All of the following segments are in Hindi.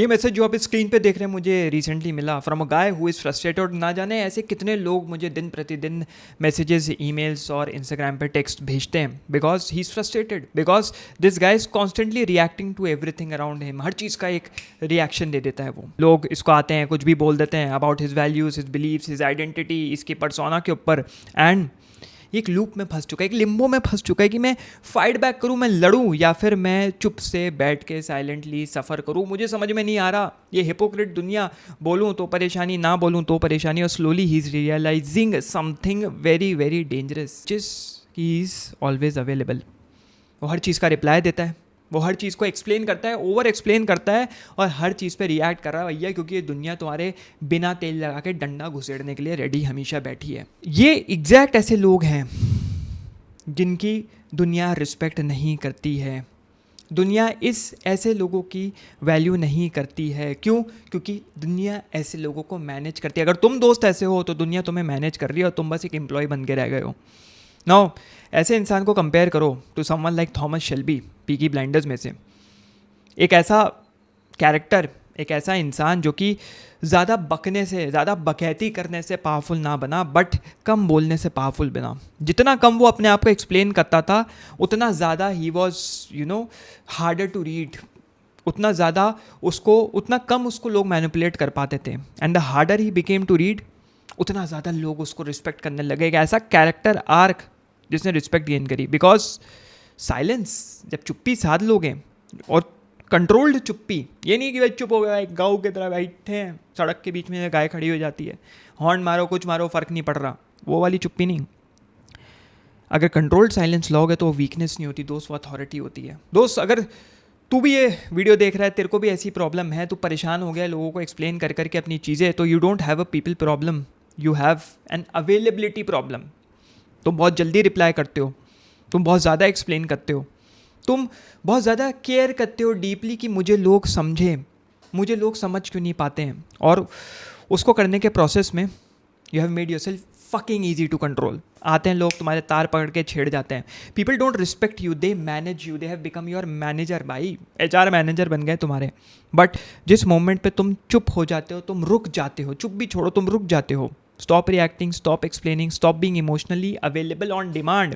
ये मैसेज जो आप स्क्रीन पे देख रहे हैं मुझे रिसेंटली मिला from a guy who is frustrated. ना जाने ऐसे कितने लोग मुझे दिन प्रतिदिन मैसेजेस, ईमेल्स और इंस्टाग्राम पे टेक्स्ट भेजते हैं because he is frustrated, because this guy is constantly reacting to everything around him. हर चीज़ का एक रिएक्शन दे देता है वो। लोग इसको आते हैं कुछ भी बोल देते हैं about his values, his beliefs, his identity, इसकी पर्सोना के ऊपर, एंड एक लूप में फंस चुका है, एक लिम्बो में फंस चुका है कि मैं फाइट बैक करूं, मैं लड़ूं, या फिर मैं चुप से बैठ के साइलेंटली सफ़र करूं। मुझे समझ में नहीं आ रहा। ये हिपोक्रेट दुनिया, बोलूं तो परेशानी, ना बोलूं तो परेशानी। और slowly he is realising something very very dangerous, जिस ही इज़ ऑलवेज अवेलेबल। वो हर चीज़ का रिप्लाई देता है, वो हर चीज़ को एक्सप्लेन करता है, ओवर एक्सप्लेन करता है, और हर चीज़ पे रिएक्ट कर रहा है भैया, क्योंकि ये दुनिया तुम्हारे बिना तेल लगा के डंडा घुसेड़ने के लिए रेडी हमेशा बैठी है। ये एग्जैक्ट ऐसे लोग हैं जिनकी दुनिया रिस्पेक्ट नहीं करती है। दुनिया इस ऐसे लोगों की वैल्यू नहीं करती है। क्यों? क्योंकि दुनिया ऐसे लोगों को मैनेज करती है। अगर तुम दोस्त ऐसे हो तो दुनिया तुम्हें मैनेज कर रही है और तुम बस एक एम्प्लॉय बन के रह गए हो। नाउ ऐसे इंसान को कंपेयर करो to someone like Thomas Shelby, Peaky Blinders में से। एक ऐसा कैरेक्टर, एक ऐसा इंसान जो कि ज़्यादा बकने से, ज़्यादा बकैती करने से पावरफुल ना बना, बट कम बोलने से पावरफुल बना। जितना कम वो अपने आप को एक्सप्लेन करता था, उतना ज़्यादा he was harder to read. उतना ज़्यादा उसको, उतना कम उसको लोग मैनिपुलेट कर पाते थे। And the harder he became to read, उतना ज़्यादा लोग उसको रिस्पेक्ट करने लगे। एक ऐसा कैरेक्टर आर्क जिसने रिस्पेक्ट गेन करी। बिकॉज साइलेंस, जब चुप्पी साध लोगे, और कंट्रोल्ड चुप्पी, ये नहीं कि भाई चुप हो गया, एक गाँव की तरह बैठे हैं सड़क के बीच में, गाय खड़ी हो जाती है, हॉर्न मारो कुछ मारो फ़र्क नहीं पड़ रहा, वो वाली चुप्पी नहीं। अगर कंट्रोल्ड साइलेंस लोगे तो वो वीकनेस नहीं होती दोस्त, वो अथॉरिटी होती है। दोस्त, अगर तू भी ये वीडियो देख रहा है, तेरे को भी ऐसी प्रॉब्लम है, तू परेशान हो गया लोगों को एक्सप्लेन कर करके अपनी चीज़ें, तो you don't have a people problem, you have an availability problem. तुम बहुत जल्दी रिप्लाई करते हो, तुम बहुत ज़्यादा एक्सप्लेन करते हो, तुम बहुत ज़्यादा केयर करते हो डीपली कि मुझे लोग समझें, मुझे लोग समझ क्यों नहीं पाते हैं। और उसको करने के प्रोसेस में you have made yourself fucking easy to control. आते हैं लोग तुम्हारे तार पकड़ के छेड़ जाते हैं। People don't respect you, they manage you, they have become your manager. भाई HR मैनेजर बन गए तुम्हारे। बट जिस मोमेंट पे तुम चुप हो जाते हो, तुम रुक जाते हो, चुप भी छोड़ो, तुम रुक जाते हो, stop reacting, stop explaining, stop being emotionally available on demand,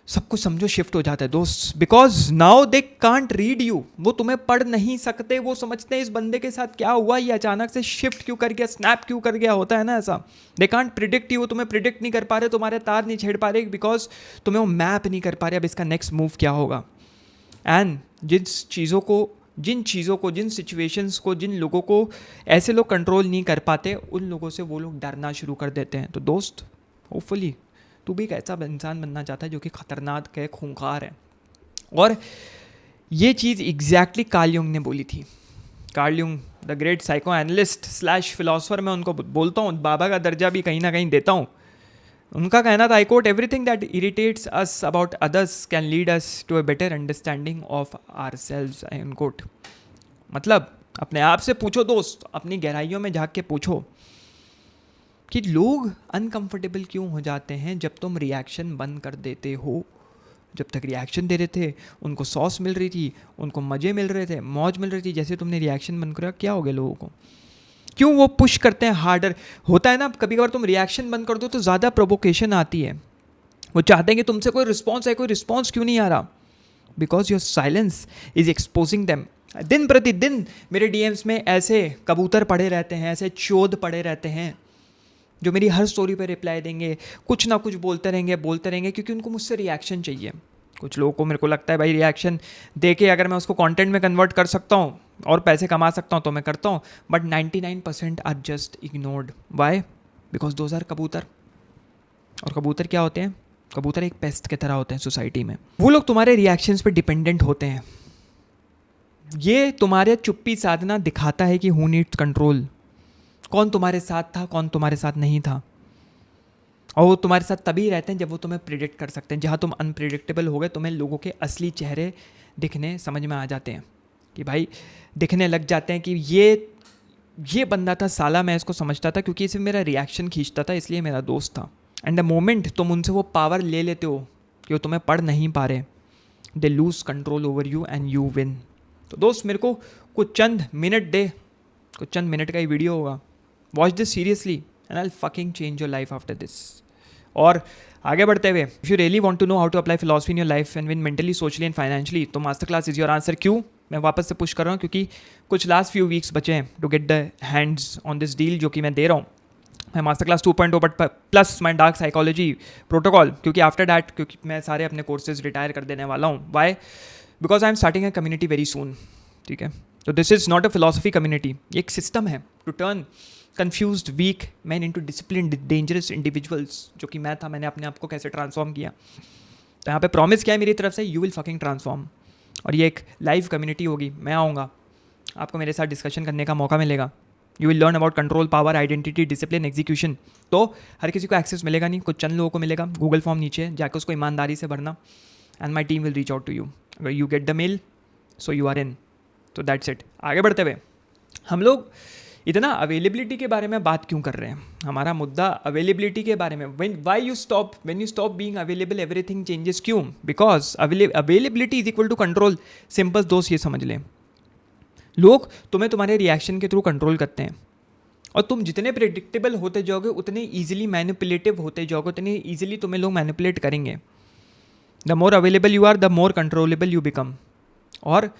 सब कुछ समझो शिफ्ट हो जाता है दोस्त। Because now they can't read you, वो तुम्हें पढ़ नहीं सकते। वो समझते हैं इस बंदे के साथ क्या हुआ, ये अचानक से शिफ्ट क्यों कर गया, स्नैप क्यों कर गया, होता है ना ऐसा। दे कांट प्रिडिक्ट यू, वो तुम्हें प्रिडिक्ट नहीं कर पा रहे, तुम्हारे तार नहीं छेड़ पा रहे, बिकॉज तुम्हें वो मैप नहीं कर पा रहे अब इसका नेक्स्ट मूव क्या होगा। एंड जिन चीज़ों को, जिन सिचुएशंस को, जिन लोगों को ऐसे लोग कंट्रोल नहीं कर पाते, उन लोगों से वो लोग डरना शुरू कर देते हैं। तो दोस्त, होपफुली तू भी एक ऐसा इंसान बनना चाहता है जो कि खतरनाक है, खूंखार है। और ये चीज़ एग्जैक्टली कार्ल युंग ने बोली थी। Carl Jung, the great psychoanalyst slash philosopher, मैं उनको बोलता हूँ, बाबा का दर्जा भी कहीं ना कहीं देता हूँ। उनका कहना था, I quote, everything that irritates us about others can lead us to a better understanding of ourselves, I unquote. मतलब अपने आप से पूछो दोस्त, अपनी गहराइयों में झाँक के पूछो कि लोग अनकंफर्टेबल क्यों हो जाते हैं जब तुम रिएक्शन बंद कर देते हो। जब तक रिएक्शन दे रहे थे, उनको सॉस मिल रही थी, उनको मज़े मिल रहे थे, मौज मिल रही थी, जैसे तुमने रिएक्शन बंद करा, क्या हो गया लोगों को? क्यों वो पुश करते हैं हार्डर? होता है ना, कभी कभार तुम रिएक्शन बंद कर दो तो ज़्यादा प्रोवोकेशन आती है। वो चाहते हैं कि तुमसे कोई रिस्पॉन्स है, कोई रिस्पॉन्स क्यों नहीं आ रहा? Because your silence is exposing them. दिन प्रतिदिन मेरे DMs में ऐसे कबूतर पड़े रहते हैं, ऐसे चोद पड़े रहते हैं जो मेरी हर स्टोरी पे रिप्लाई देंगे, कुछ ना कुछ बोलते रहेंगे, क्योंकि उनको मुझसे रिएक्शन चाहिए। कुछ लोगों को, मेरे को लगता है भाई, रिएक्शन दे के अगर मैं उसको कंटेंट में कन्वर्ट कर सकता हूँ और पैसे कमा सकता हूँ तो मैं करता हूँ, but 99% are just ignored. Why? Because those are कबूतर। और कबूतर क्या होते हैं? कबूतर एक पेस्ट की तरह होते हैं सोसाइटी में। वो लोग तुम्हारे रिएक्शंस पे डिपेंडेंट होते हैं। ये तुम्हारे चुप्पी साधना दिखाता है कि हु नीड्स कंट्रोल, कौन तुम्हारे साथ था, कौन तुम्हारे साथ नहीं था। और वो तुम्हारे साथ तभी रहते हैं जब वो तुम्हें प्रिडिक्ट कर सकते हैं। जहाँ तुम अनप्रिडिक्टेबल हो गए, तुम्हें लोगों के असली चेहरे दिखने समझ में आ जाते हैं, कि भाई दिखने लग जाते हैं कि ये बंदा था साला, मैं इसको समझता था क्योंकि इसे मेरा रिएक्शन खींचता था, इसलिए मेरा दोस्त था। एंड द मोमेंट तुम उनसे वो पावर ले लेते हो कि वो तुम्हें पढ़ नहीं पा रहे, they lose control over you and you win. तो दोस्त, मेरे को कुछ चंद मिनट दे, कुछ चंद मिनट का ही वीडियो होगा, watch this seriously and I will fucking change your life after this. और आगे बढ़ते हुए, if you really want to know how to apply philosophy in your life and win mentally, socially and financially, तो master class is your answer. क्यों मैं वापस से पुश कर रहा हूँ? क्योंकि कुछ लास्ट फ्यू वीक्स बचे हैं to get the hands on this deal जो कि मैं दे रहा हूँ। मैं master class 2.0 but plus my dark psychology protocol, क्योंकि आफ्टर डैट, क्योंकि मैं सारे अपने कोर्सेज रिटायर कर देने वाला हूँ। Why? Because I am starting a community very soon. ठीक है, तो this is not a philosophy community, ये एक सिस्टम है to turn confused weak man into discipline dangerous individuals, जो कि मैं था। मैंने अपने आप को कैसे ट्रांसफॉर्म किया, तो यहाँ पे प्रॉमिस किया है मेरी तरफ से, यू विल फकिंग ट्रांसफॉर्म। और ये एक लाइव कम्युनिटी होगी, मैं आऊँगा, आपको मेरे साथ डिस्कशन करने का मौका मिलेगा। You will learn about control, power, identity, discipline, execution. तो हर किसी को एक्सेस मिलेगा नहीं, कुछ चंद लोगों को मिलेगा। गूगल फॉर्म नीचे जाकर उसको ईमानदारी से भरना and my team will reach out to you. अगर you get the mail so you are in, तो दैट्स इट। आगे बढ़ते हुए, हम लोग इतना अवेलेबिलिटी के बारे में बात क्यों कर रहे हैं? हमारा मुद्दा अवेलेबिलिटी के बारे में। When you stop being available everything changes. क्यों? Because availability is equal to control. Simple दोस्त ये समझ लें, लोग तुम्हें तुम्हारे रिएक्शन के थ्रू कंट्रोल करते हैं, और तुम जितने प्रेडिक्टेबल होते जाओगे उतने ईजिली मैनिपुलेटिव होते जाओगे, उतने ईजिली तुम्हें लोग मैनिपुलेट करेंगे। The more available you are, the more controllable you become. और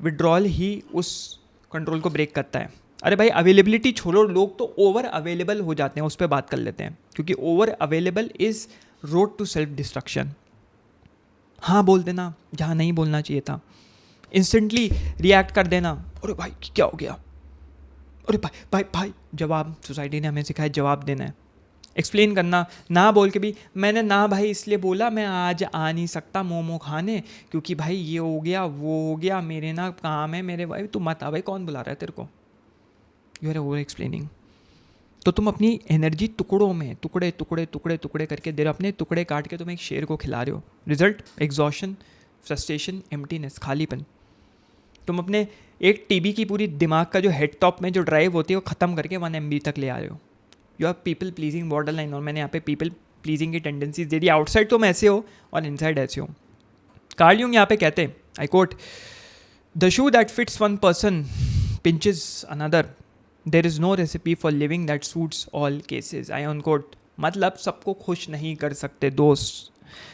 विड्रॉल ही उस कंट्रोल को ब्रेक करता है। अरे भाई, अवेलेबिलिटी छोड़ो, लोग तो ओवर अवेलेबल हो जाते हैं, उस पर बात कर लेते हैं। क्योंकि over available is road to self destruction. हाँ बोल देना जहाँ नहीं बोलना चाहिए था, इंस्टेंटली रिएक्ट कर देना, अरे भाई क्या हो गया, अरे भाई भाई भाई। जवाब, सोसाइटी ने हमें सिखाया जवाब देना है, एक्सप्लेन करना। ना बोल के भी मैंने ना भाई इसलिए बोला, मैं आज आ नहीं सकता मोमो खाने, क्योंकि भाई ये हो गया वो हो गया, मेरे ना काम है मेरे। भाई तू मत आ भाई, कौन बुला रहा है तेरे को? You are over explaining. तो तुम अपनी एनर्जी टुकड़ों में टुकड़े टुकड़े टुकड़े टुकड़े करके दे रहे हो, अपने टुकड़े काट के तुम एक शेर को खिला रहे हो। रिजल्ट एग्जॉशन, फ्रस्ट्रेशन, एम्प्टीनेस, खालीपन। तुम अपने एक टीबी की पूरी दिमाग का जो हेड टॉप में जो ड्राइव होती है वो ख़त्म करके 1 MB तक ले आ रहे हो। You are people pleasing borderline. और मैंने यहाँ पे पीपल प्लीजिंग की टेंडेंसीज दे दी। आउटसाइड तुम ऐसे हो और इनसाइड ऐसे हो। कार्ल यूंग यहाँ पे कहते हैं, I quote, the shoe that fits one person pinches another, there is no recipe for living that suits all cases. I unquote. मतलब सबको खुश नहीं कर सकते दोस्त,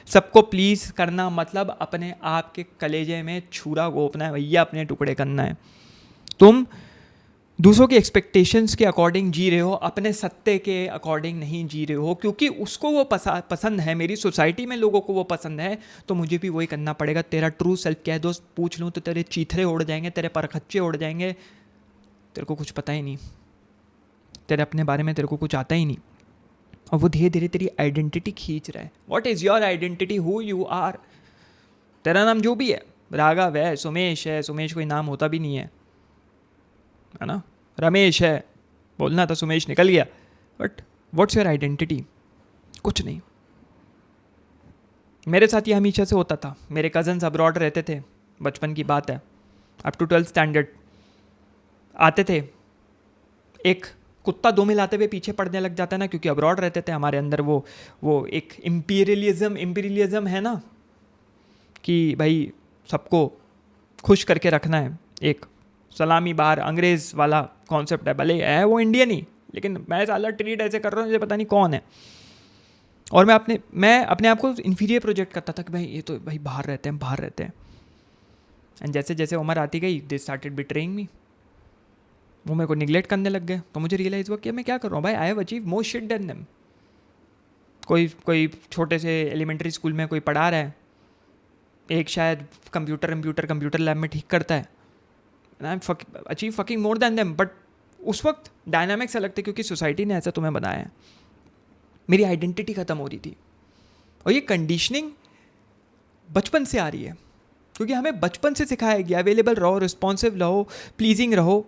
सबको प्लीज़ करना मतलब अपने आप के कलेजे में छुरा घोंपना है भैया, अपने टुकड़े करना है। तुम दूसरों की एक्सपेक्टेशंस के अकॉर्डिंग जी रहे हो, अपने सत्ते के अकॉर्डिंग नहीं जी रहे हो, क्योंकि उसको वो पसंद है, मेरी सोसाइटी में लोगों को वो पसंद है, तो मुझे भी वही करना पड़ेगा। तेरा ट्रू सेल्फ क्या है दोस्त? पूछ लूँ तो तेरे चीथड़े उड़ जाएंगे, तेरे परखच्चे उड़ जाएंगे। तेरे को कुछ पता ही नहीं, तेरे अपने बारे में तेरे को कुछ आता ही नहीं, और वो धीरे धीरे तेरी आइडेंटिटी खींच रहा है। What is your identity? Who you are? तेरा नाम जो भी है, राघव है, सुमेश है, सुमेश कोई नाम होता भी नहीं है ना, रमेश है, बोलना था सुमेश निकल गया, बट व्हाट्स योर आइडेंटिटी? कुछ नहीं। मेरे साथ ये हमेशा से होता था। मेरे कज़न्स अब्रॉड रहते थे, बचपन की बात है, अप टू 12th स्टैंडर्ड आते थे, एक कुत्ता 2 मील आते हुए पीछे पड़ने लग जाता है ना, क्योंकि अब्रॉड रहते थे। हमारे अंदर वो एक इम्पीरियलिज्म है ना, कि भाई सबको खुश करके रखना है। एक सलामी बार अंग्रेज़ वाला कॉन्सेप्ट है, भले है वो इंडियन ही, लेकिन मैं साला ट्रीट ऐसे कर रहा हूँ जैसे पता नहीं कौन है। और मैं अपने आप को इन्फीरियर प्रोजेक्ट करता था कि भाई ये तो भाई बाहर रहते हैं। एंड जैसे जैसे उम्र आती गई, दे स्टार्टेड बिट्रेइंग मी, वो मेरे को निगलेक्ट करने लग गए। तो मुझे रियलाइज़ हुआ कि मैं क्या कर रहा हूँ भाई, I have achieve more shit then them. कोई छोटे से एलिमेंट्री स्कूल में कोई पढ़ा रहा है, एक शायद कंप्यूटर लैब में ठीक करता है, I am achieve fucking more than them. But उस वक्त डायनामिक्स अलग थे, क्योंकि सोसाइटी ने ऐसा तुम्हें बनाया है। मेरी आइडेंटिटी ख़त्म हो रही थी, और ये कंडीशनिंग बचपन से आ रही है, क्योंकि हमें बचपन से सिखाया गया अवेलेबल रहो, रिस्पॉन्सिव रहो, प्लीजिंग रहो।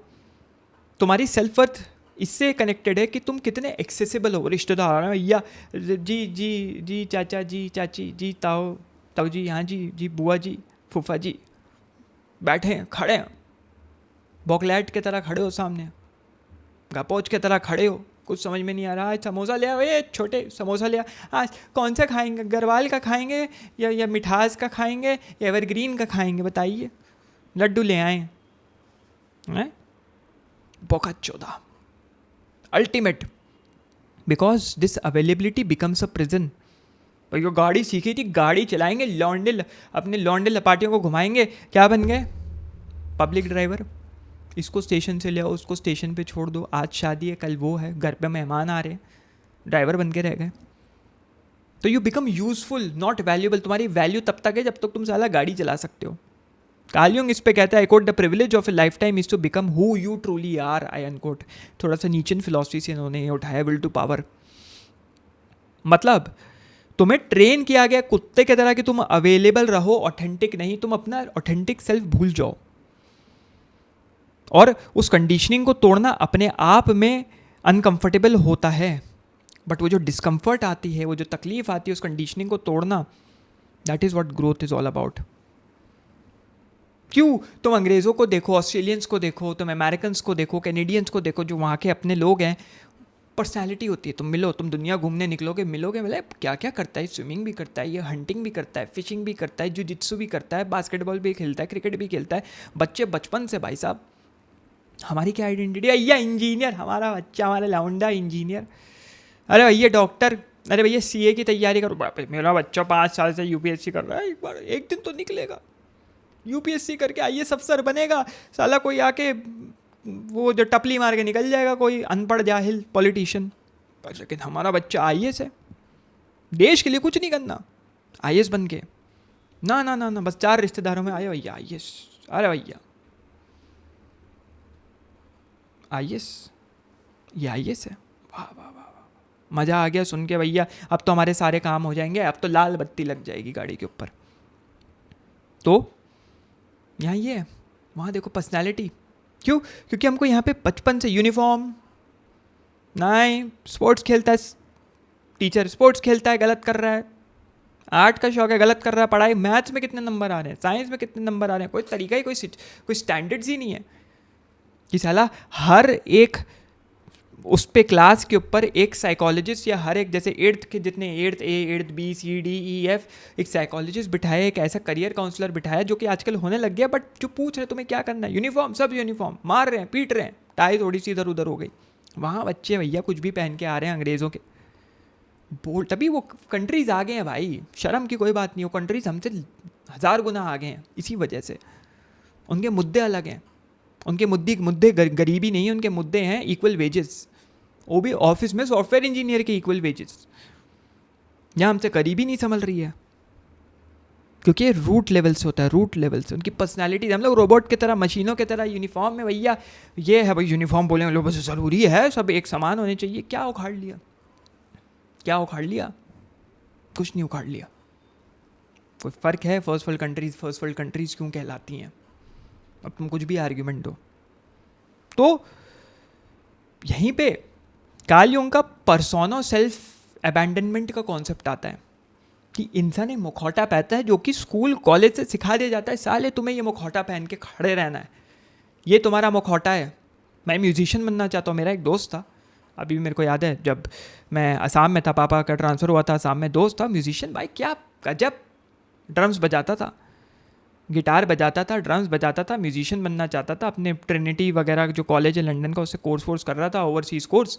तुम्हारी सेल्फ वर्थ इससे कनेक्टेड है कि तुम कितने एक्सेसिबल हो। रिश्तेदार भैया, जी चाचा जी, चाची जी, ताऊ जी, हाँ जी बुआ जी, फूफा जी, बैठे हैं, खड़े हैं, बॉकलैट की तरह खड़े हो सामने, गापोच की तरह खड़े हो। कुछ समझ में नहीं आ रहा, आज समोसा लिया, ये छोटे समोसा लिया, आज कौन सा खाएंगे, गरवाल का खाएंगे या मिठास का खाएंगे या एवरग्रीन का खाएंगे, बताइए। लड्डू ले आए, हैं, बहुत चौदह ultimate, because this availability becomes a prison. भाई गाड़ी सीखी थी, गाड़ी चलाएंगे, लौंडे अपने लौंडे लपाटियों को घुमाएंगे, क्या बन गए? Public driver. इसको स्टेशन से ले आओ, उसको स्टेशन पे छोड़ दो, आज शादी है, कल वो है, घर पे मेहमान आ रहे हैं, ड्राइवर बन के रह गए। तो you become useful not valuable. तुम्हारी वैल्यू तब तक है जब तक तुम साला गाड़ी चला सकते हो। कार्ल युंग इस पे कहता है, I quote, the privilege of a lifetime is to become who you truly are, I unquote. थोड़ा सा नीचन फिलॉसफी से इन्होंने ये उठाया, विल टू पावर। मतलब तुम्हें ट्रेन किया गया कुत्ते की तरह कि तुम अवेलेबल रहो, ऑथेंटिक नहीं। तुम अपना ऑथेंटिक सेल्फ भूल जाओ, और उस कंडीशनिंग को तोड़ना अपने आप में अनकंफर्टेबल होता है, बट वो जो डिस्कम्फर्ट आती है, वो जो तकलीफ आती है, उस कंडीशनिंग को तोड़ना, that is what growth is all about. क्यों? तुम अंग्रेज़ों को देखो, ऑस्ट्रेलियंस को देखो, तुम अमेरिकन्स को देखो, कैनेडियंस को देखो, जो वहाँ के अपने लोग हैं, पर्सनैलिटी होती है। तुम मिलो, तुम दुनिया घूमने निकलोगे, मिलोगे, मतलब क्या क्या करता है, स्विमिंग भी करता है, ये हंटिंग भी करता है, फिशिंग भी करता है, जुजित्सु भी करता है, बास्केटबॉल भी खेलता है, क्रिकेट भी खेलता है। बच्चे बचपन से, भाई साहब, हमारी क्या आइडेंटिटी? भैया इंजीनियर, हमारा बच्चा, हमारा लौंडा इंजीनियर। अरे भैया डॉक्टर, अरे भैया सीए की तैयारी करो, मेरा बच्चा 5 साल से यूपीएससी कर रहा है, एक बार एक दिन तो निकलेगा, यूपीएससी करके आईएएस अफसर बनेगा, साला कोई आके वो जो टपली मार के निकल जाएगा, कोई अनपढ़ जाहिल पॉलिटिशियन। लेकिन हमारा बच्चा आईएएस है, देश के लिए कुछ नहीं करना, आईएएस बन के, ना ना ना ना, बस 4 रिश्तेदारों में आए भैया आईएएस, अरे भैया आईएएस, ये आईएएस है, वाह वाह वाह वाह, मज़ा आ गया सुन के भैया। अब तो हमारे सारे काम हो जाएंगे, अब तो लाल बत्ती लग जाएगी गाड़ी के ऊपर। तो यहाँ ये है, वहाँ देखो पर्सनैलिटी। क्यों? क्योंकि हमको यहाँ पे बचपन से यूनिफॉर्म, नहीं स्पोर्ट्स खेलता है टीचर, स्पोर्ट्स खेलता है, गलत कर रहा है, आर्ट का शौक है, गलत कर रहा है, पढ़ाई, मैथ्स में कितने नंबर आ रहे हैं, साइंस में कितने नंबर आ रहे हैं, कोई तरीका ही, कोई स्टैंडर्ड्स ही नहीं है कि साला हर एक उस पे क्लास के ऊपर एक साइकोलॉजिस्ट, या हर एक जैसे 8th के जितने 8th A 8th B C D E F एक साइकोलॉजिस्ट बिठाया, एक ऐसा करियर काउंसलर बिठाया, जो कि आजकल होने लग गया। बट जो पूछ रहे तुम्हें क्या करना है, यूनिफॉर्म, सब यूनिफॉर्म, मार रहे हैं, पीट रहे हैं, टाई थोड़ी सी इधर उधर हो गई। वहाँ बच्चे भैया कुछ भी पहन के आ रहे हैं अंग्रेज़ों के बोल, तभी वो कंट्रीज़ आगे हैं भाई, शर्म की कोई बात नहीं, वो कंट्रीज़ हमसे 1000 गुना आगे हैं। इसी वजह से उनके मुद्दे अलग हैं, उनके मुद्दे गरीबी नहीं है, उनके मुद्दे हैं इक्वल वेजेस, वो भी ऑफिस में सॉफ्टवेयर इंजीनियर के इक्वल वेजेस। यहाँ हमसे गरीबी नहीं संभल रही है, क्योंकि ये रूट लेवल से होता है, रूट लेवल से उनकी पर्सनालिटी। हम लोग रोबोट की तरह, मशीनों की तरह यूनिफॉर्म में, भैया ये है भाई यूनिफॉर्म, बोले लोग बस ज़रूरी है, सब एक समान होने चाहिए। क्या उखाड़ लिया, क्या उखाड़ लिया? कुछ नहीं उखाड़ लिया। कोई फ़र्क है? फर्स्ट वर्ल्ड कंट्रीज़ क्यों कहलाती हैं? अब तुम कुछ भी आर्ग्यूमेंट दो। तो यहीं पे कार्ल युंग का पर्सोना सेल्फ अबैंडनमेंट का कॉन्सेप्ट आता है कि इंसान एक मुखौटा पहनता है, जो कि स्कूल कॉलेज से सिखा दिया जाता है, साले तुम्हें ये मुखौटा पहन के खड़े रहना है, ये तुम्हारा मुखौटा है। मैं म्यूजिशियन बनना चाहता हूँ। मेरा एक दोस्त था, अभी भी मेरे को याद है, जब मैं असम में था, पापा का ट्रांसफ़र हुआ था असम में, दोस्त था म्यूजिशियन, भाई क्या गजब ड्रम्स बजाता था, गिटार बजाता था, ड्रम्स बजाता था, म्यूजिशियन बनना चाहता था। अपने ट्रिनिटी वगैरह जो कॉलेज है लंदन का, उससे कोर्स कर रहा था, ओवरसीज़ कोर्स।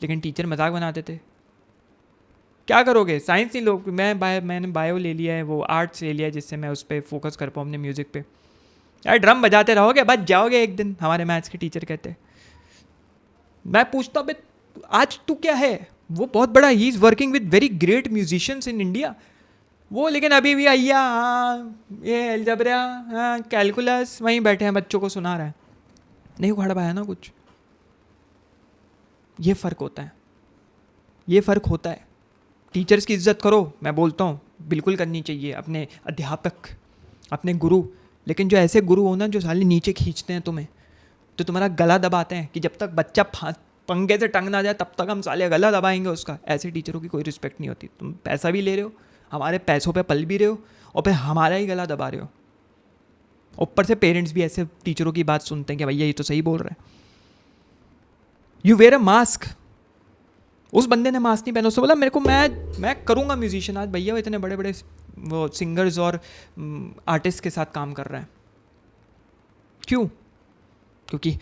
लेकिन टीचर मजाक बनाते थे, क्या करोगे, साइंस नहीं लोग, मैंने बायो ले लिया है, वो आर्ट्स ले लिया है, जिससे मैं उस पर फोकस कर पाऊँ अपने म्यूज़िक पे। यार ड्रम बजाते रहोगे, बच जाओगे एक दिन, हमारे मैथ्स के टीचर कहते। मैं पूछता हूँ आज तू क्या है? वो बहुत बड़ा, he is working with very great musicians in India वो, लेकिन अभी भी आइया, हाँ ये एल्जेब्रा, हाँ कैलकुलस, वहीं बैठे हैं, बच्चों को सुना रहा है, नहीं उखाड़ पाया ना कुछ। ये फ़र्क होता है, ये फ़र्क होता है। टीचर्स की इज्जत करो, मैं बोलता हूँ बिल्कुल करनी चाहिए, अपने अध्यापक, अपने गुरु। लेकिन जो ऐसे गुरु हो ना, जो साले नीचे खींचते हैं तुम्हें, तो तुम्हारा गला दबाते हैं कि जब तक बच्चा पंगे से टंग ना जाए तब तक हम साले गला दबाएंगे उसका, ऐसे टीचरों की कोई रिस्पेक्ट नहीं होती। तुम पैसा भी ले रहे हो, हमारे पैसों पे पल भी रहे हो, और फिर हमारा ही गला दबा रहे हो। ऊपर से पेरेंट्स भी ऐसे टीचरों की बात सुनते हैं कि भैया ये तो सही बोल रहा है। यू वेयर अ मास्क, उस बंदे ने मास्क नहीं पहना, उसने बोला मेरे को, मैं करूँगा म्यूजिशियन। आज भैया वो इतने बड़े बड़े वो सिंगर्स और आर्टिस्ट के साथ काम कर रहा है। क्यों? क्योंकि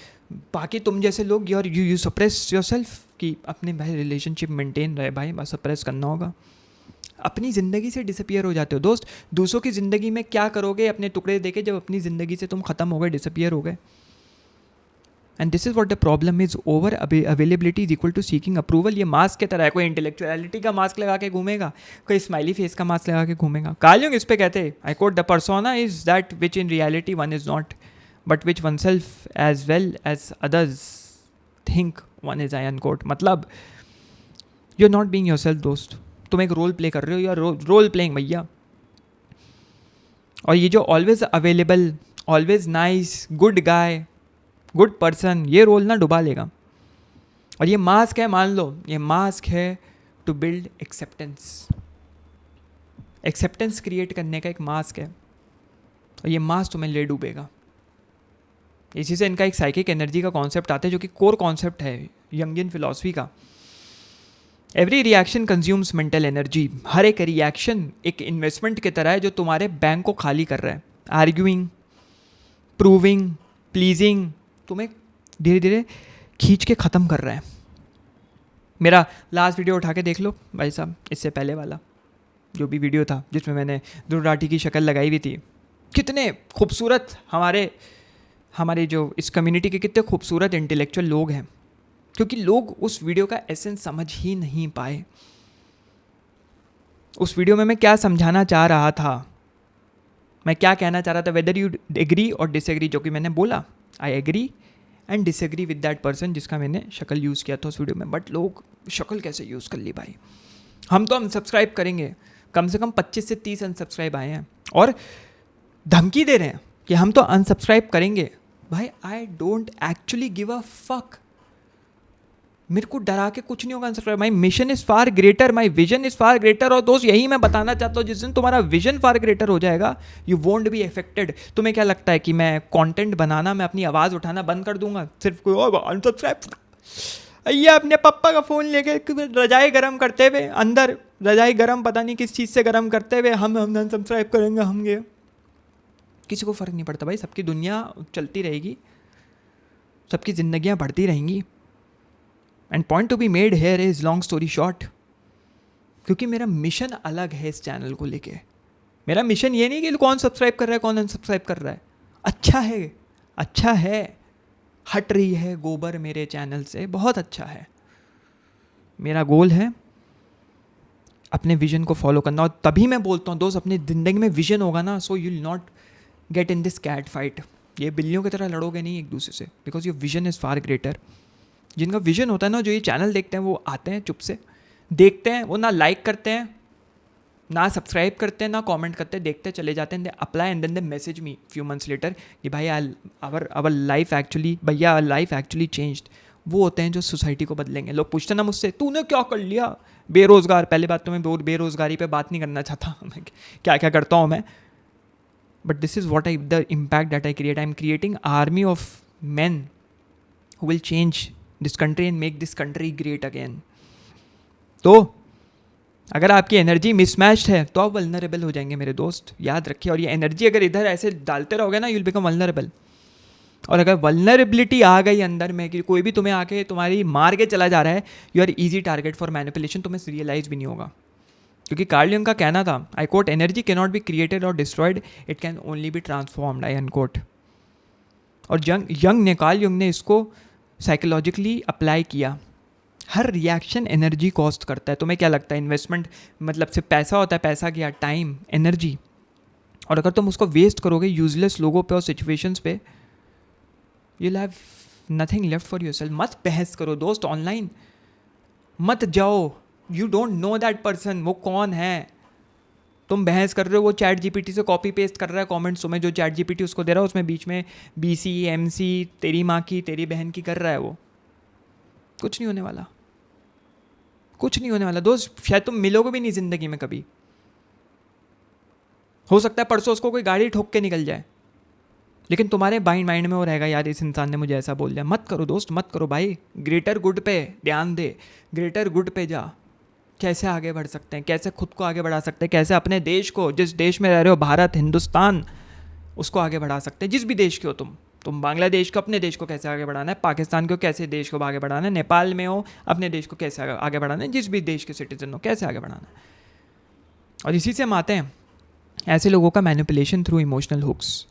बाकी तुम जैसे लोग यू सप्रेस योर सेल्फ कि अपने भाई रिलेशनशिप मेंटेन रहे, भाई बस सप्रेस करना होगा, अपनी ज़िंदगी से डिसअपियर हो जाते हो दोस्त। दूसरों की ज़िंदगी में क्या करोगे अपने टुकड़े देके जब अपनी ज़िंदगी से तुम ख़त्म हो गए, डिसअपियर हो गए। And this is what the problem is, over availability is equal to seeking approval. ये मास्क की तरह है, कोई इंटेलेक्चुअलिटी का मास्क लगा के घूमेगा, कोई स्माइली फेस का मास्क लगा के घूमेगा। कार्ल युंग इस पे कहते हैं, I quote, the persona is that which in reality one is not, but which oneself as well as others think one is, I unquote. मतलब you are not being yourself दोस्त, तुम एक रोल प्ले कर रहे हो, या रोल प्लेइंग भैया। और ये जो always available, always nice, good guy, good person, ये रोल ना डुबा लेगा। और ये मास्क है, मान लो ये मास्क है to build acceptance, acceptance create करने का एक मास्क है, और ये मास्क तुम्हें ले डूबेगा। इसी से इनका एक साइकिक एनर्जी का कॉन्सेप्ट आता है, जो कि कोर कॉन्सेप्ट है यंगियन फिलॉसफी का। Every reaction consumes mental energy. हर एक रिएक्शन एक इन्वेस्टमेंट की तरह है जो तुम्हारे बैंक को खाली कर रहा है। आर्ग्यूइंग, प्रूविंग, प्लीजिंग तुम्हें धीरे धीरे खींच के ख़त्म कर रहा है। मेरा लास्ट वीडियो उठा के देख लो भाई साहब, इससे पहले वाला जो भी वीडियो था जिसमें मैंने ध्रुव राठी की शक्ल लगाई हुई थी। कितने खूबसूरत हमारे जो इस कम्युनिटी के कितने खूबसूरत इंटेलेक्चुअल लोग हैं, क्योंकि लोग उस वीडियो का एसेंस समझ ही नहीं पाए। उस वीडियो में मैं क्या समझाना चाह रहा था, मैं क्या कहना चाह रहा था, whether you agree or disagree, जो कि मैंने बोला I agree and disagree with that person जिसका मैंने शक्ल यूज़ किया था उस वीडियो में। बट लोग शक्ल कैसे यूज़ कर ली भाई, हम तो अनसब्सक्राइब करेंगे, कम से कम 25 से 30 अनसब्सक्राइब आए हैं और धमकी दे रहे हैं कि हम तो अनसब्सक्राइब करेंगे। भाई I don't actually give a fuck, मेरे को डरा के कुछ नहीं होगा unsubscribe. My mission is far greater, my vision is far greater. और दोस्त यही मैं बताना चाहता हूँ, जिस दिन तुम्हारा विजन फार ग्रेटर हो जाएगा यू वोंट बी अफेक्टेड। तुम्हें क्या लगता है कि मैं कंटेंट बनाना, मैं अपनी आवाज़ उठाना बंद कर दूंगा सिर्फ कोई और अनसब्सक्राइब? ये अपने पप्पा का फ़ोन लेके रजाई गर्म करते हुए, अंदर रजाई गर्म पता नहीं किस चीज़ से गर्म करते हुए, हम अनसब्सक्राइब करेंगे, हम ये, किसी को फ़र्क नहीं पड़ता भाई। सबकी दुनिया चलती रहेगी, सबकी ज़िंदगियाँ बढ़ती रहेंगी। And point to be made here is, long story short, क्योंकि मेरा मिशन अलग है इस चैनल को लेके। मेरा मिशन ये नहीं कि कौन सब्सक्राइब कर रहा है कौन अनसब्सक्राइब कर रहा है। अच्छा है, हट रही है गोबर मेरे चैनल से, बहुत अच्छा है। मेरा गोल है अपने विजन को फॉलो करना, और तभी मैं बोलता हूँ दोस्त, अपनी ज़िंदगी में विजन होगा ना, so you will not get in this cat fight. ये बिल्लियों की तरह लड़ोगे नहीं एक दूसरे से, because your vision is far greater. जिनका विजन होता है ना, जो ये चैनल देखते हैं, वो आते हैं चुप से देखते हैं, वो ना लाइक करते हैं, ना सब्सक्राइब करते हैं, ना कमेंट करते हैं, देखते चले जाते हैं, they apply and then they message me few months later कि भाई आवर लाइफ एक्चुअली, भैया लाइफ एक्चुअली चेंज्ड। वो होते हैं जो सोसाइटी को बदलेंगे। लोग पूछते ना मुझसे, तूने क्या कर लिया? बेरोज़गार, पहली बात तो मैं बेरोज़गारी पे बात नहीं करना चाहता क्या क्या करता हूँ मैं, but this is what the impact that I create. I am creating army of man who will change this country and make this country great again. तो अगर आपकी एनर्जी मिसमैच्ड है तो आप वल्नरेबल हो जाएंगे मेरे दोस्त, याद रखिए। और ये एनर्जी अगर इधर ऐसे डालते रहोगे ना, यू विल बिकम वल्नरेबल। और अगर वल्नरेबिलिटी आ गई अंदर में कि कोई भी तुम्हें आके तुम्हारी मार के चला जा रहा है, you are easy target for manipulation, तुम्हें रियलाइज भी नहीं होगा। क्योंकि कार्ल युंग का कहना था, I quote, energy can not be created or destroyed, it can only be transformed, I unquote. और कार्ल युंग ने इसको साइकोलॉजिकली अप्लाई किया। हर रिएक्शन एनर्जी कॉस्ट करता है। तुम्हें क्या लगता है इन्वेस्टमेंट मतलब सिर्फ पैसा होता है? पैसा क्या, टाइम, एनर्जी। और अगर तुम उसको वेस्ट करोगे यूजलेस लोगों पे और सिचुएशंस पे, you will have nothing left for yourself. मत बहस करो दोस्त ऑनलाइन, मत जाओ, you don't know that person, वो कौन है। तुम बहस कर रहे हो, वो चैट जीपीटी से कॉपी पेस्ट कर रहा है कमेंट्स तुम्हें, जो चैट जीपीटी उसको दे रहा है उसमें बीच में BC MC तेरी माँ की तेरी बहन की कर रहा है। वो कुछ नहीं होने वाला, कुछ नहीं होने वाला दोस्त। शायद तुम मिलोगे भी नहीं ज़िंदगी में कभी। हो सकता है परसों उसको कोई गाड़ी ठोक के निकल जाए, लेकिन तुम्हारे माइंड में वो रहेगा, यार इस इंसान ने मुझे ऐसा बोल दिया। मत करो दोस्त, मत करो भाई। ग्रेटर गुड पे ध्यान दे, ग्रेटर गुड पे जा। कैसे आगे बढ़ सकते हैं, कैसे खुद को आगे बढ़ा सकते हैं, कैसे अपने देश को, जिस देश में रह रहे हो, भारत, हिंदुस्तान, उसको आगे बढ़ा सकते हैं। जिस भी देश के हो तुम, तुम बांग्लादेश को, अपने देश को कैसे आगे बढ़ाना है, पाकिस्तान को कैसे देश को आगे बढ़ाना है, नेपाल में हो अपने देश को कैसे आगे बढ़ाना है, जिस भी देश के सिटीजन हो कैसे आगे बढ़ाना है। और इसी से हम आते हैं ऐसे लोगों का मैनिपुलेशन थ्रू इमोशनल हुक्स।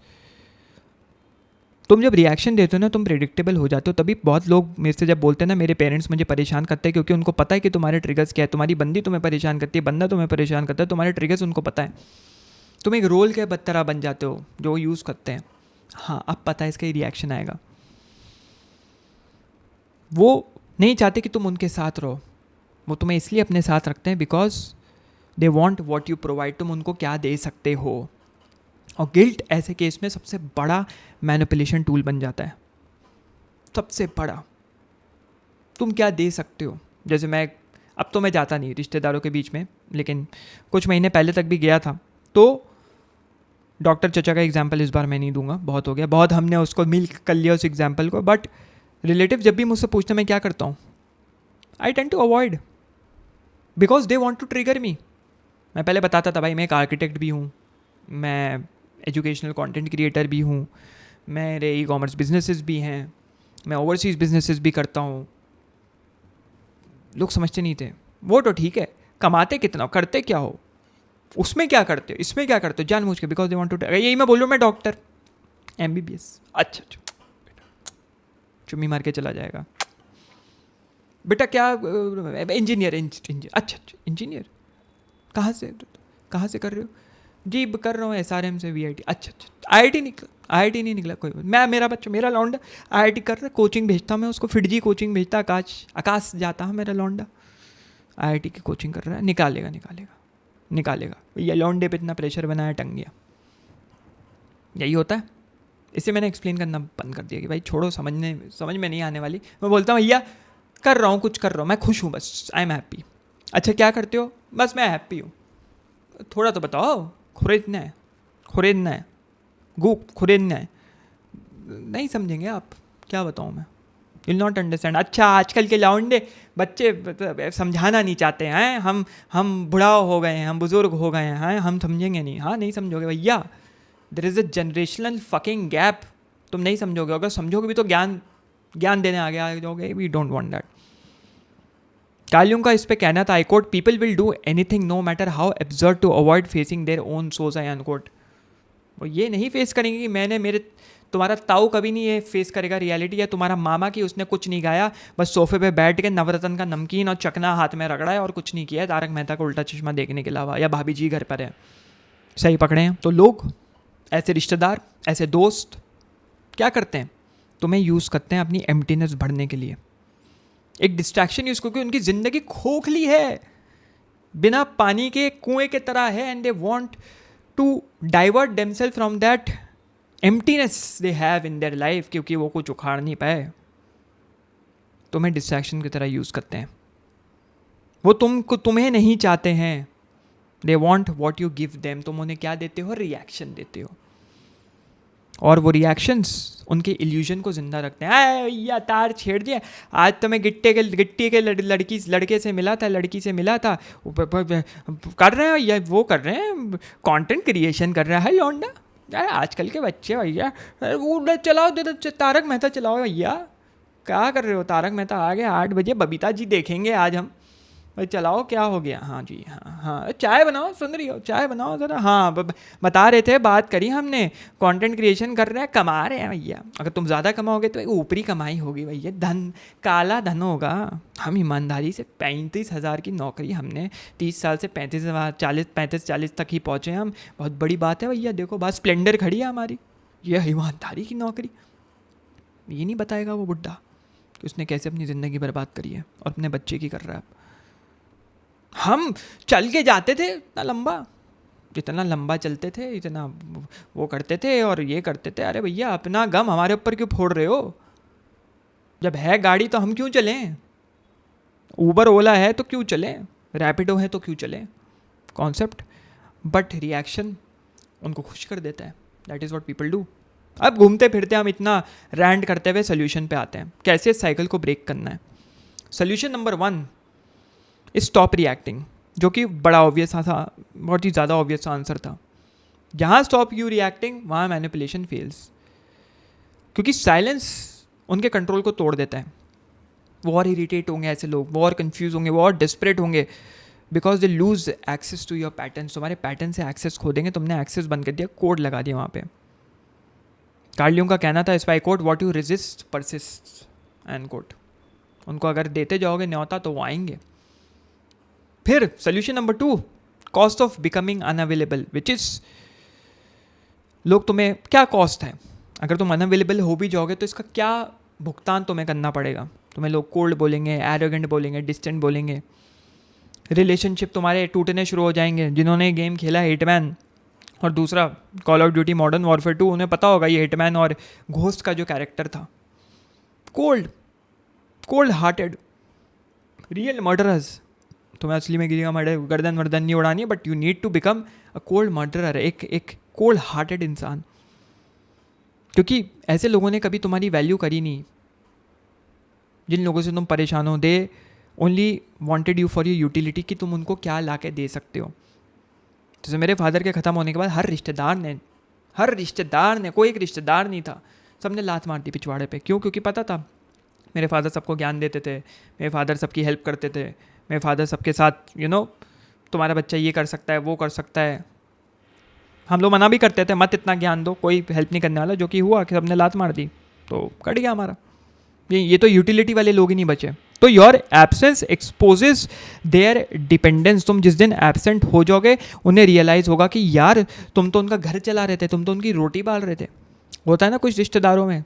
तुम जब रिएक्शन देते हो ना, तुम प्रेडिक्टेबल हो जाते हो। तभी बहुत लोग मेरे से जब बोलते हैं ना, मेरे पेरेंट्स मुझे परेशान करते हैं, क्योंकि उनको पता है कि तुम्हारे ट्रिगर्स क्या है। तुम्हारी बंदी तुम्हें परेशान करती है, बंदा तुम्हें परेशान करता है, तुम्हारे ट्रिगर्स उनको पता है। तुम एक रोल के तरह बन जाते हो जो यूज़ करते हैं। हाँ, अब पता है इसका ही रिएक्शन आएगा। वो नहीं चाहते कि तुम उनके साथ रहो, वो तुम्हें इसलिए अपने साथ रखते हैं because they want what you provide. तुम उनको क्या दे सकते हो। और गिल्ट ऐसे केस में सबसे बड़ा मैनिपुलेशन टूल बन जाता है, सबसे बड़ा। तुम क्या दे सकते हो। जैसे अब तो मैं जाता नहीं रिश्तेदारों के बीच में, लेकिन कुछ महीने पहले तक भी गया था। तो डॉक्टर चचा का एग्जाम्पल इस बार मैं नहीं दूंगा, बहुत हो गया, बहुत हमने उसको मिल कर लिया उस एग्जाम्पल को। बट रिलेटिव जब भी मुझसे पूछते मैं क्या करता हूँ, I tend to avoid because they want to trigger me. मैं पहले बताता था भाई मैं एक आर्किटेक्ट भी हूँ, मैं एजुकेशनल कंटेंट क्रिएटर भी हूँ, मेरे ई कॉमर्स बिजनेसेस भी हैं, मैं ओवरसीज़ बिजनेसेस भी करता हूँ। लोग समझते नहीं थे। वो तो ठीक है, कमाते कितना, करते क्या हो, उसमें क्या करते हो, इसमें क्या करते हो, जानबूझ के, बिकॉज दे वांट टू। यही मैं बोल रहा हूँ, मैं डॉक्टर MBBS, अच्छा चुम्मी मार के चला जाएगा। बेटा क्या, इंजीनियर, अच्छा इंजीनियर, कहाँ से कर रहे हो जी, कर रहा हूँ SRM से VIT। अच्छा IIT नहीं निकला कोई। मेरा बच्चा, मेरा लौंडा IIT कर रहा है, कोचिंग भेजता मैं उसको, फिडजी कोचिंग भेजता, आकाश जाता है मेरा लौंडा, IIT की कोचिंग कर रहा है, निकालेगा। ये लौंडे पे इतना प्रेशर बनाया, टंग गया। यही होता है। इसे मैंने एक्सप्लेन करना बंद कर दिया कि भाई छोड़ो, समझ में नहीं आने वाली। मैं बोलता हूँ भैया कर रहा हूँ, कुछ कर रहा हूँ, मैं खुश हूँ, बस आई एम हैप्पी। अच्छा क्या करते हो, बस मैं हैप्पी हूँ। थोड़ा तो बताओ, खरीदना है, खरीदना है। नहीं समझेंगे आप, क्या बताऊँ मैं, विल नॉट अंडरस्टैंड। अच्छा आजकल के लौंडे बच्चे समझाना नहीं चाहते हैं, हम बुढ़ाओ हो गए हैं, हम बुजुर्ग हो गए हैं, हम समझेंगे नहीं। हाँ नहीं समझोगे भैया, there is a generational fucking gap. तुम नहीं समझोगे, अगर समझोगे भी तो ज्ञान देने आगे आ जाओगे। We don't want that. कालियों का इस पे कहना था, I quote, people will do anything no matter how absurd to avoid facing their own souls, I unquote. वो ये नहीं फेस करेंगे कि तुम्हारा ताऊ कभी नहीं ये फेस करेगा रियलिटी, या तुम्हारा मामा की उसने कुछ नहीं गाया, बस सोफे पे बैठ के नवरत्न का नमकीन और चकना हाथ में रगड़ा है और कुछ नहीं किया है तारक मेहता का उल्टा चश्मा देखने के अलावा, या भाभी जी घर पर है। सही पकड़े हैं। तो लोग, ऐसे रिश्तेदार, ऐसे दोस्त क्या करते हैं, तुम्हें यूज़ करते हैं अपनी एम्प्टीनेस भरने के लिए, एक डिस्ट्रैक्शन यूज़, क्योंकि उनकी ज़िंदगी खोखली है, बिना पानी के कुएं के तरह है, and they want to divert themselves from that emptiness they have in their life, क्योंकि वो कुछ उखाड़ नहीं पाए। तुम्हें डिस्ट्रैक्शन की तरह यूज़ करते हैं। वो तुम्हें नहीं चाहते हैं। They want what you give them. तुम उन्हें क्या देते हो, रिएक्शन देते हो, और वो रिएक्शंस उनके इल्यूजन को जिंदा रखते हैं। या तार छेड़ दिया, आज तो मैं गिट्टी के लड़के से मिला था, लड़की से मिला था, कर रहे हैं या वो कर रहे हैं, कंटेंट क्रिएशन कर रहा है लौंडा। यार आजकल के बच्चे भैया, वो चलाओ, तारक मेहता चलाओ भैया, क्या कर रहे हो, तारक मेहता आ गया 8 बजे, बबीता जी देखेंगे आज हम, भाई चलाओ, क्या हो गया, हाँ जी हाँ, चाय बनाओ, सुन रही हो, चाय बनाओ ज़रा, हाँ बता रहे थे, बात करी हमने, कंटेंट क्रिएशन कर रहे हैं, कमा रहे हैं भैया। अगर तुम ज़्यादा कमाओगे तो ऊपरी कमाई होगी भैया, काला धन होगा। हम ईमानदारी से 35,000 की नौकरी, हमने 30 साल से 35-40 तक ही पहुँचे हम, बहुत बड़ी बात है भैया। देखो बात, स्प्लेंडर खड़ी है हमारी, ये ईमानदारी की नौकरी। ये नहीं बताएगा वो बुड्ढा कि उसने कैसे अपनी ज़िंदगी बर्बाद करी है और अपने बच्चे की कर रहा है। हम चल के जाते थे इतना लंबा, जितना लंबा चलते थे इतना वो करते थे और ये करते थे। अरे भैया अपना गम हमारे ऊपर क्यों फोड़ रहे हो, जब है गाड़ी तो हम क्यों चलें, ऊबर ओला है तो क्यों चलें, रैपिडो है तो क्यों चलें, कॉन्सेप्ट। बट रिएक्शन उनको खुश कर देता है, that is what people do. अब घूमते फिरते हम इतना रैंट करते हुए सोल्यूशन पे आते हैं, कैसे इस साइकिल को ब्रेक करना है। सोल्यूशन नंबर 1, स्टॉप रिएक्टिंग, जो कि बड़ा ऑब्वियस था, बहुत ही ज़्यादा ऑब्वियस आंसर था। जहाँ स्टॉप यू रिएक्टिंग, वहाँ मैनिपुलेशन फेल्स। क्योंकि साइलेंस उनके कंट्रोल को तोड़ देता है। वो और इरीटेट होंगे ऐसे लोग, वो और कंफ्यूज होंगे, वो और डिस्परेट होंगे, because they lose access to your patterns. तुम्हारे पैटर्न से एक्सेस खो देंगे, तुमने एक्सेस बंद कर दिया, कोड लगा दिया वहाँ पे। कार्ल यूंग का कहना था, इस बाय quote, what you resist persist, end quote. उनको अगर देते जाओगे न्योता तो वो आएंगे। फिर solution number 2, cost of becoming unavailable, which is, लोग तुम्हें क्या कॉस्ट है, अगर तुम अनअवेलेबल हो भी जाओगे तो इसका क्या भुगतान तुम्हें करना पड़ेगा। तुम्हें लोग कोल्ड बोलेंगे, एरोगेंट बोलेंगे, डिस्टेंट बोलेंगे, रिलेशनशिप तुम्हारे टूटने शुरू हो जाएंगे। जिन्होंने गेम खेला हिटमैन और दूसरा call of duty modern warfare 2, उन्हें पता होगा ये हिटमैन और घोस्ट का जो कैरेक्टर था, कोल्ड हार्टेड, रियल मर्डरर्स। तुम्हें असली में किसी का गर्दन वर्दन नहीं उड़ानी है, but you need to become a cold murderer, एक कोल्ड हार्टेड इंसान। क्योंकि ऐसे लोगों ने कभी तुम्हारी वैल्यू करी नहीं। जिन लोगों से तुम परेशान हो, they only wanted you for your utility, कि तुम उनको क्या ला के दे सकते हो। जैसे मेरे फादर के ख़त्म होने के बाद हर रिश्तेदार ने, कोई एक रिश्तेदार नहीं था, सबने लात मार दी पिछवाड़े पे। क्यों? क्योंकि पता था मेरे फादर सबको ज्ञान देते थे, मेरे फादर सबकी हेल्प करते थे, मेरे फादर सबके साथ तुम्हारा बच्चा ये कर सकता है, वो कर सकता है। हम लोग मना भी करते थे, मत इतना ज्ञान दो, कोई हेल्प नहीं करने वाला। जो कि हुआ कि सबने लात मार दी, तो कट गया हमारा। ये तो यूटिलिटी वाले लोग ही नहीं बचे। तो your absence exposes their dependence. तुम जिस दिन एब्सेंट हो जाओगे, उन्हें रियलाइज़ होगा कि यार तुम तो उनका घर चला रहे थे, तुम तो उनकी रोटी पाल रहे थे। होता है ना कुछ रिश्तेदारों में,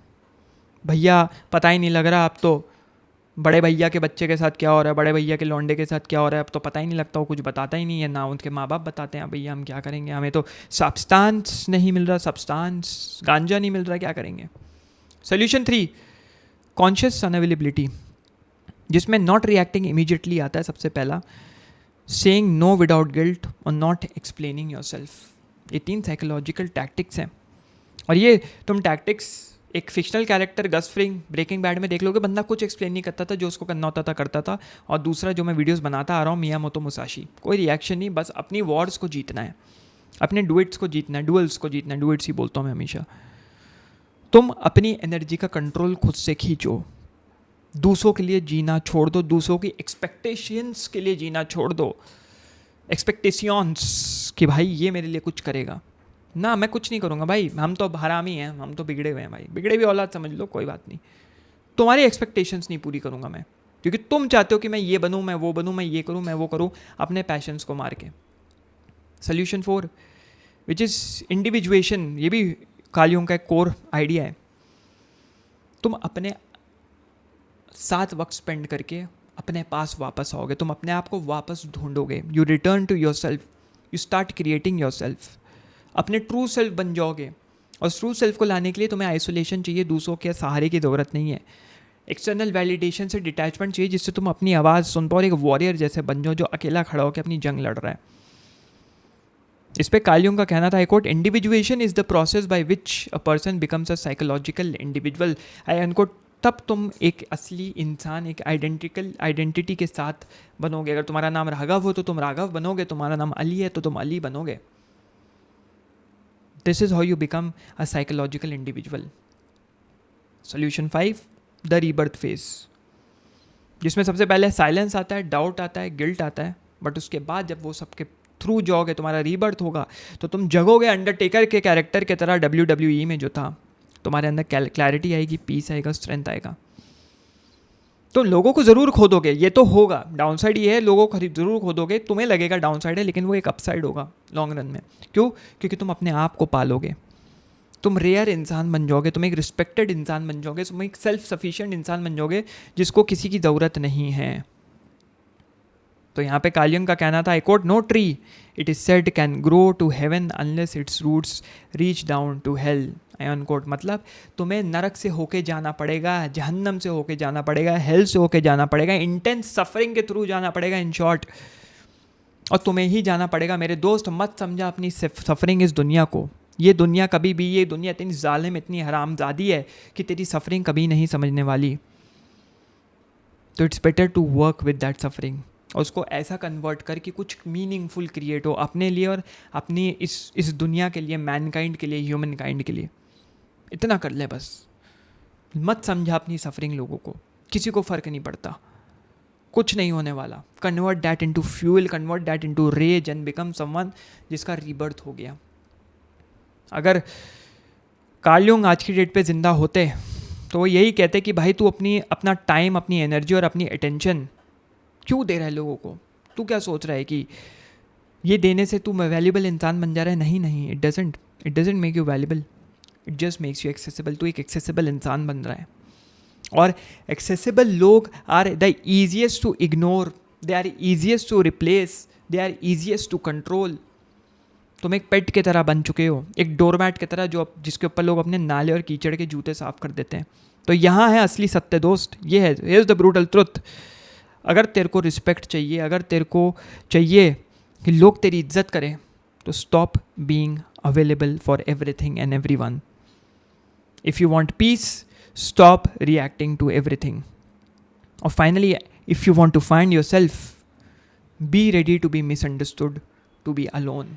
भैया पता ही नहीं लग रहा, अब तो बड़े भैया के बच्चे के साथ क्या हो रहा है, बड़े भैया के लौंडे के साथ क्या हो रहा है, अब तो पता ही नहीं लगता, वो कुछ बताता ही नहीं है, ना उनके माँ बाप बताते हैं भैया हम क्या करेंगे, हमें तो सब्सटेंस नहीं मिल रहा, गांजा नहीं मिल रहा, क्या करेंगे। सोल्यूशन 3, कॉन्शियस अनअवेलेबिलिटी, जिसमें नॉट रिएक्टिंग इमीडिएटली आता है सबसे पहला, सेइंग नो विदाउट गिल्ट और नॉट एक्सप्लेनिंग योरसेल्फ। ये 3 साइकोलॉजिकल टैक्टिक्स हैं। और ये तुम टैक्टिक्स एक फिक्शनल कैरेक्टर गस फ्रिंग ब्रेकिंग बैड में देख लोगे, बंदा कुछ एक्सप्लेन नहीं करता था, जो उसको करना होता था करता था। और दूसरा जो मैं वीडियोस बनाता आ रहा हूँ, मियामोतो मुसाशी, कोई रिएक्शन नहीं, बस अपनी वॉर्स को जीतना है, अपने डुएट्स को जीतना है, डुअल्स को जीतना है, डुएट्स ही बोलता हूँ मैं हमेशा। तुम अपनी एनर्जी का कंट्रोल खुद से खींचो, दूसरों के लिए जीना छोड़ दो, दूसरों की एक्सपेक्टेशंस के लिए जीना छोड़ दो। एक्सपेक्टेशंस कि भाई ये मेरे लिए कुछ करेगा ना, मैं कुछ नहीं करूँगा भाई, हम तो हरामी हैं, हम तो बिगड़े हुए हैं भाई, बिगड़े भी औलाद समझ लो, कोई बात नहीं, तुम्हारी एक्सपेक्टेशंस नहीं पूरी करूँगा मैं, क्योंकि तुम चाहते हो कि मैं ये बनूँ, मैं वो बनूँ, मैं ये करूँ, मैं वो करूँ, अपने पैशंस को मार के। सोल्यूशन 4, विच इज़ इंडिविजुएशन, ये भी कार्ल यूंग का एक कोर आइडिया है। तुम अपने साथ वक्त स्पेंड करके अपने पास वापस आओगे, तुम अपने आप को वापस ढूंढोगे, you return to yourself, you start creating yourself, अपने ट्रू सेल्फ बन जाओगे। और ट्रू सेल्फ को लाने के लिए तुम्हें आइसोलेशन चाहिए, दूसरों के सहारे की ज़रूरत नहीं है, एक्सटर्नल वैलिडेशन से डिटैचमेंट चाहिए, जिससे तुम अपनी आवाज़ सुन पाओ और एक वॉरियर जैसे बन जाओ, जो अकेला खड़ा होकर अपनी जंग लड़ रहा है। इस पर कार्ल यूंग का कहना था, I quote, individuation is the process by which a person becomes a psychological individual. I unquote, तब तुम एक असली इंसान, एक आइडेंटिटी के साथ बनोगे। अगर तुम्हारा नाम राघव हो तो तुम राघव बनोगे, तुम्हारा नाम अली है तो तुम अली बनोगे। This is how you become a psychological individual. Solution 5, the rebirth phase, जिसमें सबसे पहले साइलेंस आता है, डाउट आता है, गिल्ट आता है, बट उसके बाद जब वो सबके थ्रू जाओगे, तुम्हारा रीबर्थ होगा, तो तुम जगोगे अंडरटेकर के कैरेक्टर की तरह WWE में जो था। तुम्हारे अंदर क्लैरिटी आएगी, पीस आएगा, स्ट्रेंथ आएगा। तो लोगों को ज़रूर खोदोगे, ये तो होगा, डाउनसाइड ये है, लोगों को ज़रूर खोदोगे, तुम्हें लगेगा डाउनसाइड है, लेकिन वो एक अपसाइड होगा लॉन्ग रन में। क्यों? क्योंकि तुम अपने आप को पालोगे, तुम रेयर इंसान बन जाओगे, तुम एक रिस्पेक्टेड इंसान बन जाओगे, तुम एक सेल्फ सफिशिएंट इंसान बन जाओगे, जिसको किसी की ज़रूरत नहीं है। तो यहाँ पे कार्ल यूंग का कहना था, I quote, no tree it is said can grow to heaven unless its roots reach down to hell, I unquote. मतलब तुम्हें नरक से होके जाना पड़ेगा, जहन्नम से होके जाना पड़ेगा, हेल से होके जाना पड़ेगा, इंटेंस सफरिंग के थ्रू जाना पड़ेगा, इन शॉर्ट। और तुम्हें ही जाना पड़ेगा मेरे दोस्त, मत समझा अपनी सफरिंग इस दुनिया को। ये दुनिया कभी भी, ये दुनिया इतनी जालिम, इतनी हरामजादी है कि तेरी सफरिंग कभी नहीं समझने वाली। तो it's better to work with that suffering, और उसको ऐसा कन्वर्ट कर कि कुछ मीनिंगफुल क्रिएट हो अपने लिए और अपनी इस दुनिया के लिए, मैनकाइंड के लिए, ह्यूमन काइंड के लिए। इतना कर ले बस। मत समझा अपनी सफरिंग लोगों को, किसी को फ़र्क नहीं पड़ता, कुछ नहीं होने वाला। Convert that into fuel, convert that into rage and become someone जिसका रीबर्थ हो गया। अगर कार्ल युंग आज की डेट पे ज़िंदा होते तो वो यही कहते कि भाई तू अपना टाइम, अपनी एनर्जी और अपनी अटेंशन क्यों दे रहा है लोगों को? तू क्या सोच रहा है कि ये देने से तू वैल्यूबल इंसान बन जा रहा है? नहीं नहीं, it doesn't make you valuable, it just makes you accessible. तू एक एक्सेसिबल इंसान बन रहा है, और एक्सेसिबल लोग are the easiest to ignore, they are easiest to replace, they are easiest to control. तुम एक पेट की तरह बन चुके हो, एक डोरमैट की तरह जिसके ऊपर लोग अपने नाले और कीचड़ के जूते साफ कर देते हैं। तो यहाँ है असली सत्य दोस्त, ये है, here is the brutal truth. अगर तेरे को रिस्पेक्ट चाहिए, अगर तेरे को चाहिए कि लोग तेरी इज्जत करें, तो stop being available for everything and everyone. If you want peace, stop reacting to everything. और finally, if you want to find yourself, be ready to be misunderstood, to be alone.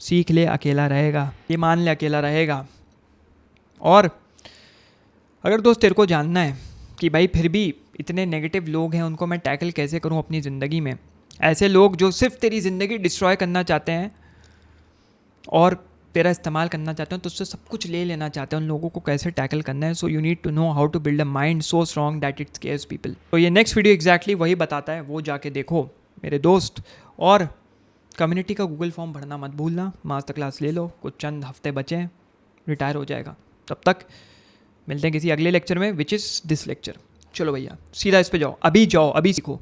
सीख ले अकेला रहेगा, ये मान ले अकेला रहेगा। और अगर दोस्त तेरे को जानना है कि भाई फिर भी इतने नेगेटिव लोग हैं, उनको मैं टैकल कैसे करूं अपनी ज़िंदगी में, ऐसे लोग जो सिर्फ तेरी ज़िंदगी डिस्ट्रॉय करना चाहते हैं और तेरा इस्तेमाल करना चाहते हैं, तो उससे सब कुछ ले लेना चाहते हैं, उन लोगों को कैसे टैकल करना है। So you need to know how to build a mind so strong that it scares people. तो ये नेक्स्ट वीडियो एग्जैक्टली वही बताता है, वो जाके देखो मेरे दोस्त। और कम्युनिटी का गूगल फॉर्म भरना मत भूलना, मास्टर क्लास ले लो, कुछ चंद हफ्ते बचे हैं, रिटायर हो जाएगा। तब तक मिलते हैं किसी अगले लेक्चर में, विच इज़ दिस लेक्चर। चलो भैया सीधा इस पे जाओ, अभी सीखो।